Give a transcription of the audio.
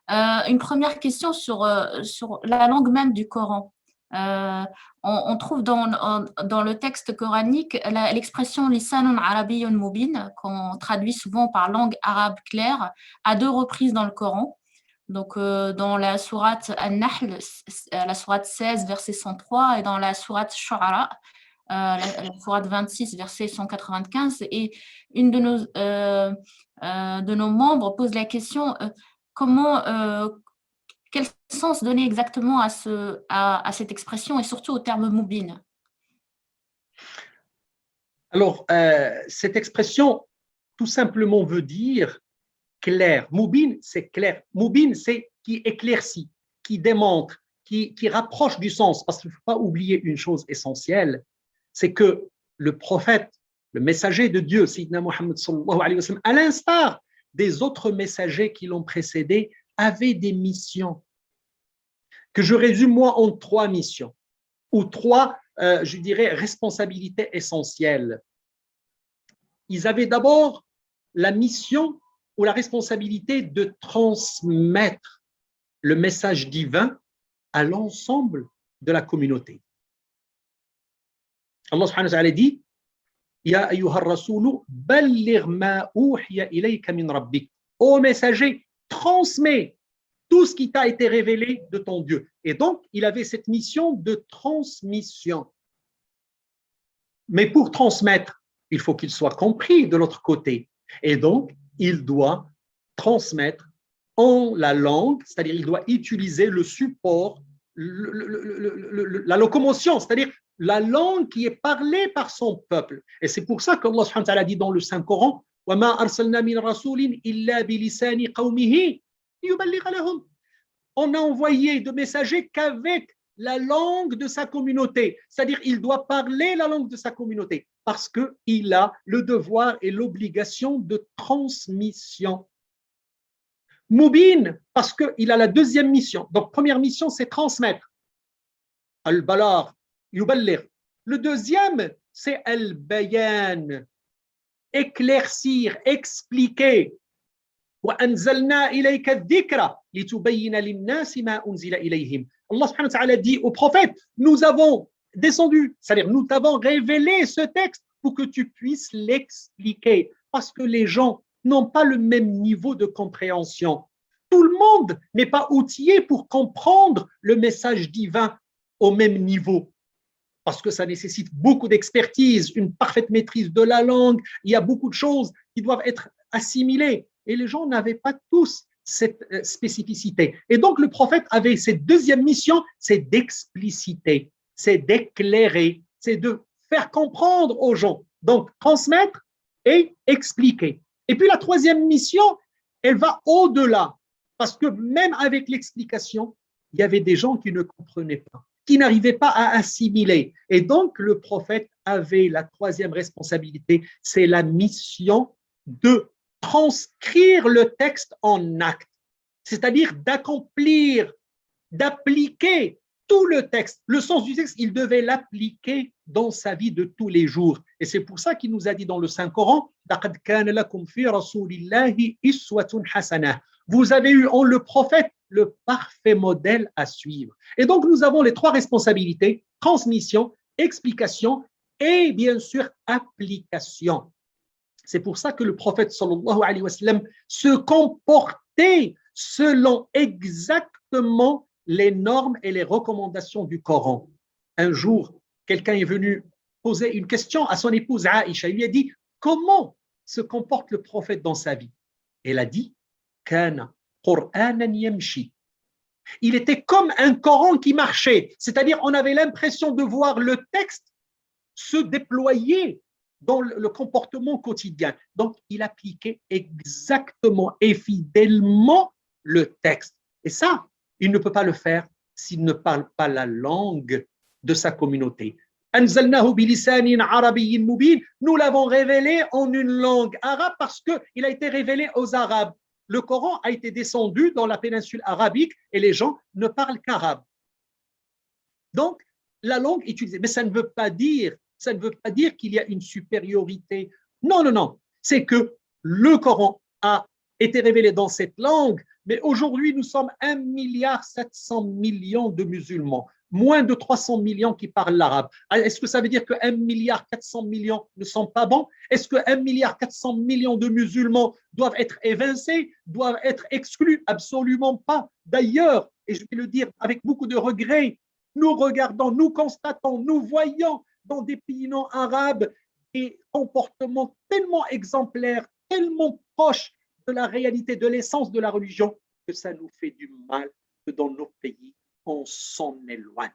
Une première question sur la langue même du Coran. Euh, on trouve dans le texte coranique l'expression lisanun arabiyyun mubin, qu'on traduit souvent par langue arabe claire, à deux reprises dans le Coran. Donc, dans la sourate An-Nahl, la sourate 16, verset 103, et dans la sourate Shu'ara, la sourate 26, verset 195. Et une de nos membres pose la question comment, quel sens donner exactement à cette expression et surtout au terme moubine? Alors, cette expression, tout simplement, veut dire clair. Moubine, c'est clair. Moubine, c'est qui éclaircit, qui démontre, qui rapproche du sens. Parce qu'il ne faut pas oublier une chose essentielle, c'est que le prophète, le messager de Dieu, Sayyidina Muhammad sallallahu alayhi wa sallam, à l'instar des autres messagers qui l'ont précédé, avait des missions que je résume moi en trois missions ou trois, je dirais, responsabilités essentielles. Ils avaient d'abord la mission ou la responsabilité de transmettre le message divin à l'ensemble de la communauté. Allah subhanahu wa ta'ala dit Ya ayyuha rasulu balligh ma uhiya ilayka min rabbik. Ô messager, transmets tout ce qui t'a été révélé de ton Dieu. Et donc, il avait cette mission de transmission. Mais pour transmettre, il faut qu'il soit compris de l'autre côté. Et donc, il doit transmettre en la langue, c'est-à-dire il doit utiliser le support, la locomotion, c'est-à-dire la langue qui est parlée par son peuple. Et c'est pour ça qu'Allah subhanahu wa ta'ala dit dans le Saint-Coran وَمَا أَرْسَلْنَا مِنْ رَسُولٍ إِلَّا بِلِسَانِ قَوْمِهِ لِيُبَلِّغَ لَهُمْ. On a envoyé de messagers qu'avec la langue de sa communauté, c'est-à-dire il doit parler la langue de sa communauté parce qu'il a le devoir et l'obligation de transmission. Moubin, parce qu'il a la deuxième mission. Donc, première mission, c'est transmettre. Al-Balar, Yuballir. Le deuxième, c'est Al-Bayan, éclaircir, expliquer. وأنزلنا إليك الذكر لتبين للناس ما أنزل إليهم. Allah subhanahu wa ta'ala dit au prophète, nous avons descendu, c'est-à-dire nous t'avons révélé ce texte pour que tu puisses l'expliquer, parce que les gens n'ont pas le même niveau de compréhension. Tout le monde n'est pas outillé pour comprendre le message divin au même niveau, parce que ça nécessite beaucoup d'expertise, une parfaite maîtrise de la langue, il y a beaucoup de choses qui doivent être assimilées. Et les gens n'avaient pas tous cette spécificité. Et donc, le prophète avait cette deuxième mission, c'est d'expliciter, c'est d'éclairer, c'est de faire comprendre aux gens. Donc, transmettre et expliquer. Et puis, la troisième mission, elle va au-delà. Parce que même avec l'explication, il y avait des gens qui ne comprenaient pas, qui n'arrivaient pas à assimiler. Et donc, le prophète avait la troisième responsabilité, c'est la mission de transcrire le texte en acte, c'est-à-dire d'accomplir, d'appliquer tout le texte. Le sens du texte, il devait l'appliquer dans sa vie de tous les jours. Et c'est pour ça qu'il nous a dit dans le Saint-Coran, vous avez eu en le prophète le parfait modèle à suivre. Et donc, nous avons les trois responsabilités, transmission, explication et bien sûr application. C'est pour ça que le prophète sallallahu alayhi wa sallam se comportait selon exactement les normes et les recommandations du Coran. Un jour, quelqu'un est venu poser une question à son épouse Aïcha. Il lui a dit, comment se comporte le prophète dans sa vie? Elle a dit, Kana Qur'anan yamshi. Il était comme un Coran qui marchait, c'est-à-dire on avait l'impression de voir le texte se déployer dans le comportement quotidien. Donc, il appliquait exactement et fidèlement le texte. Et ça, il ne peut pas le faire s'il ne parle pas la langue de sa communauté. Anzalnahu bilisanin arabiyyin mubin. Nous l'avons révélé en une langue arabe parce qu'il a été révélé aux Arabes. Le Coran a été descendu dans la péninsule arabique et les gens ne parlent qu'arabe. Donc, la langue utilisée. Mais ça ne veut pas dire qu'il y a une supériorité. Non, non, non. C'est que le Coran a été révélé dans cette langue, Mais aujourd'hui, nous sommes 1,7 milliard de musulmans, moins de 300 millions qui parlent l'arabe. Est-ce que ça veut dire que 1,4 milliard ne sont pas bons? Est-ce que 1,4 milliard de musulmans doivent être évincés, doivent être exclus? Absolument pas. D'ailleurs, et je vais le dire avec beaucoup de regret, nous regardons, nous constatons, nous voyons dans des pays non arabes des comportements tellement exemplaires, tellement proches de la réalité, de l'essence de la religion, que ça nous fait du mal, que dans nos pays, on s'en éloigne.